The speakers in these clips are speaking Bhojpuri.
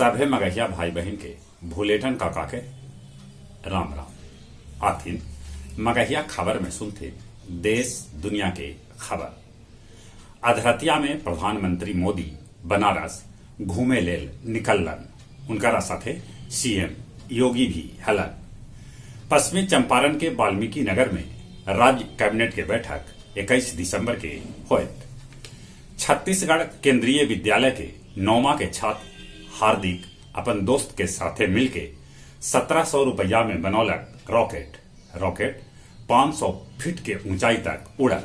सभे मगहिया भाई बहन के भूलेठन काका के राम राम। आथिन मगहिया खबर में सुनते देश दुनिया के खबर। अधरतिया में प्रधानमंत्री मोदी बनारस घूमे लेल निकलन, उनका साथे सीएम योगी भी हलन। पश्चिमी चंपारण के वाल्मीकि नगर में राज्य कैबिनेट के बैठक 21 दिसंबर के होत। छत्तीसगढ़ केंद्रीय विद्यालय के 9वीं के छात्र हार्दिक अपन दोस्त के साथे मिलके 1700 रुपया में बनौलक रॉकेट 500 फीट के ऊंचाई तक उड़ल।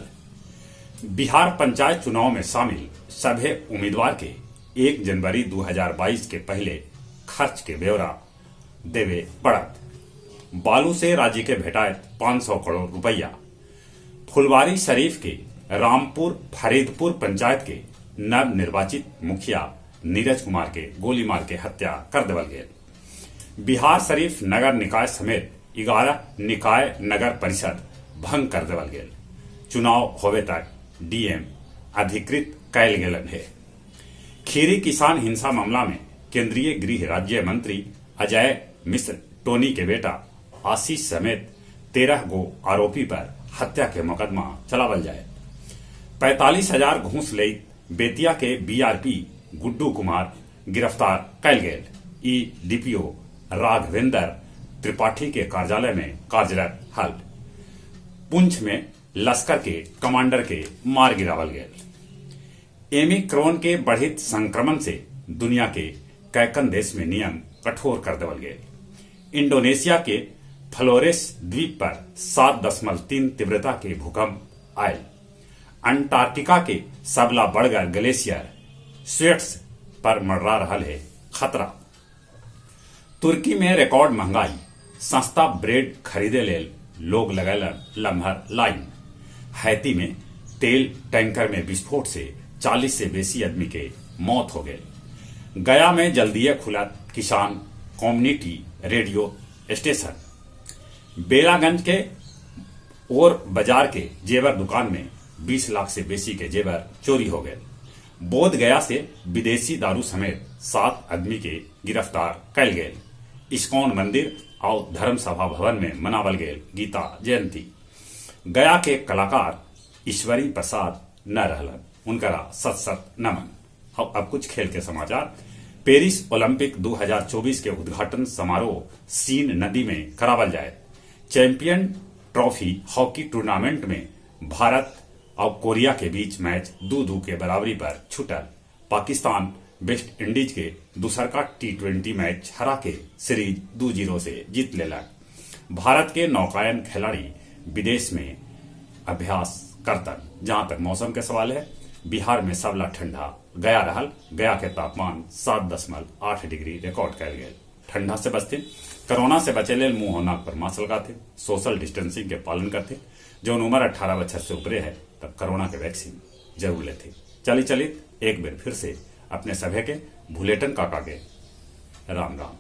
बिहार पंचायत चुनाव में शामिल सभी उम्मीदवार के 1 जनवरी 2022 के पहले खर्च के ब्यौरा देवे पड़त। बालू से राज्य के भेटायत 500 करोड़ रुपया। फुलवारी शरीफ के रामपुर फरीदपुर पंचायत के नव निर्वाचित मुखिया नीरज कुमार के गोली मार के हत्या कर देवल गए। बिहार शरीफ नगर निकाय समेत 11 निकाय नगर परिषद भंग कर देवल गए। चुनाव होवे तक डीएम अधिकृत कैल गेलन है। खीरी किसान हिंसा मामला में केंद्रीय गृह राज्य मंत्री अजय मिश्र टोनी के बेटा आशीष समेत 13 गो आरोपी पर हत्या के मुकदमा चलावल जाए। 45,000 घूस ले बेतिया के बीआरपी गुड्डू कुमार गिरफ्तार कैल गेल। डीपीओ राघवेंद्र त्रिपाठी के कार्यालय में कार्यरत हल। पुंछ में लश्कर के कमांडर के मार गिरावल गए। ओमिक्रॉन के बढ़ित संक्रमण से दुनिया के कैकन देश में नियम कठोर कर देवल गए। इंडोनेशिया के फ्लोरेस द्वीप पर 7.3 तीव्रता के भूकंप आये। अंटार्कटिका के सबला बढ़गर ग्लेशियर स्वेट्स पर मंडरा रहा है खतरा। तुर्की में रिकॉर्ड महंगाई, सस्ता ब्रेड खरीदे लेल लोग लगेलन लम्हर लाइन। हैती में तेल टैंकर में विस्फोट से 40 से बेसी आदमी के मौत हो गए। गया में जल्दीए खुला किसान कम्युनिटी रेडियो स्टेशन। बेलागंज के और बाजार के जेवर दुकान में 20 लाख से बेसी के जेवर चोरी हो गए। बोध गया से विदेशी दारू समेत 7 आदमी के गिरफ्तार कैल गए। इस्कॉन मंदिर और धर्म सभा भवन में मनावल गए गीता जयंती। गया के कलाकार ईश्वरी प्रसाद न रहलन, उनकरा सत नमन। अब कुछ खेल के समाचार। पेरिस ओलंपिक 2024 के उद्घाटन समारोह सीन नदी में करावल जाए। चैंपियन ट्रॉफी हॉकी टूर्नामेंट में भारत और कोरिया के बीच मैच 2-2 के बराबरी पर छूटल। पाकिस्तान वेस्ट इंडीज के दूसरका T20 मैच हरा के सीरीज 2-0 से जीत लेलक। भारत के नौकायन खिलाड़ी विदेश में अभ्यास करतन। जहां तक मौसम के सवाल है, बिहार में सबला ठंडा गया रहल। गया के तापमान 7.8 डिग्री रिकॉर्ड कर गए। ठंडा से बचते, कोरोना से बचे लेल मुंह और नाक पर मास्क लगाते, सोशल डिस्टेंसिंग के पालन करते। जो उम्र 18 बछर से ऊपरे है तब कोरोना के वैक्सीन जरूर लेते। चलिए एक बार फिर से अपने सभी के भूलेटन काका के राम राम।